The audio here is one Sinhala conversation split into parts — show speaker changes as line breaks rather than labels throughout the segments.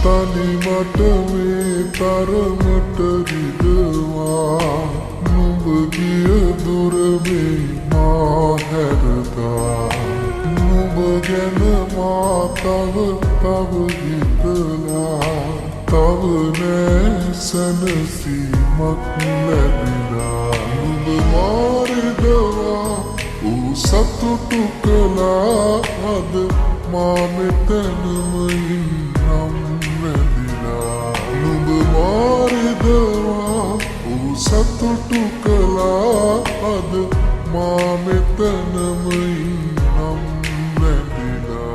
තනි මට මේ තරමට රිදවා නුඹ ගිය දුර මේ මා හැරදා නුඹ ගැන මා තව හිතලා තව නෑ සැනසීමක් ලැබිලා නුඹ මාරිදවා සතුටු කළා අද මා මෙතනම ඉන්නම් වැදිලා නුඹ මාරිදවා සතුටු කළා අද මා මෙතනම ඉන්නම් වැදිලා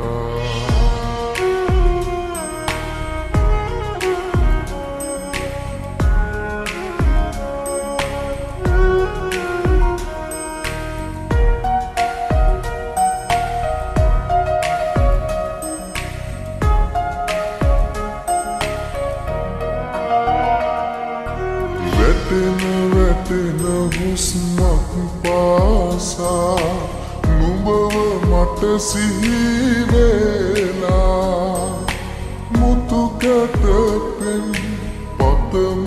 වැටෙන හුස්මක් පාසා නුඹව මට සිහි වෙලා මුතු කැටපෙන් පතම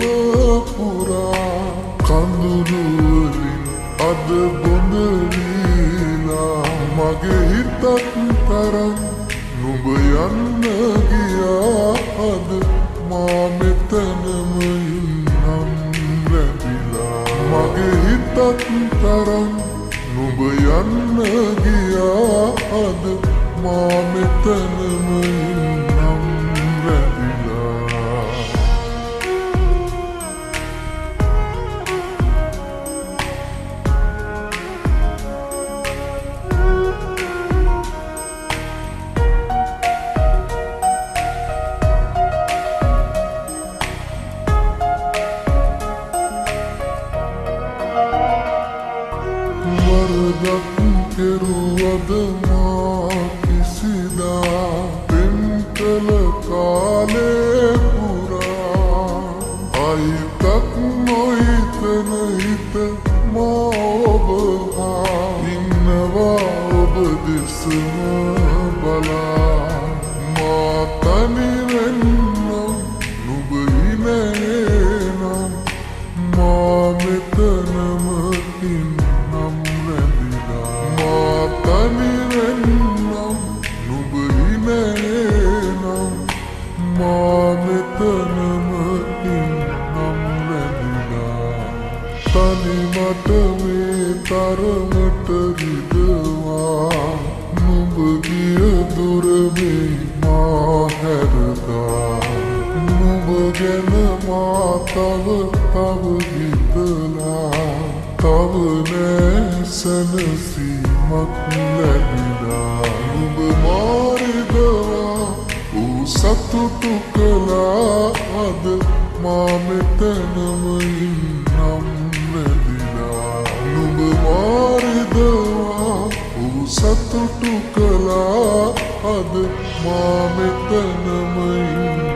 පුරා කඳුළු වලින් අද බොඳ වීලා මගේ හිතත් තරම් නුඹ යන්න ගියා අද මා මෙතනම ඉන්නම් මගේ හිතත් තරම් නුඹ යන්න ගියා අද මා මෙතනම ඉන්නම් වැදිලා වරදක් කෙරුවද මා කිසිදා පෙම් කළ කාලේ පුරා අයිතක් නොහිතන හිත මා ඔබ හා ඉන්නවා ඔබ දෙසම බලා මා තනි වෙන්නම් නුඹ ඉනේනම් මා මෙතනම ඉන්නම් මා තනි වෙන්නම් නුඹ ඉනේනම් මා මෙතනම ඉන්නම් වැදිලා තනි මට මේ තරමට රිදවා නුඹ ගිය දුර මේ මා හැරදා නුඹ ගැන මා තව හිතලා තව නෑ සැනසීමක් ලැබිලා නුඹ මාරිදවා සතුටු කළා අද මා මෙතනම ඉන්නම් වැදිලා නුඹ මාරිදවා සතුටු කළා අද මා මෙතනම ඉන්නම්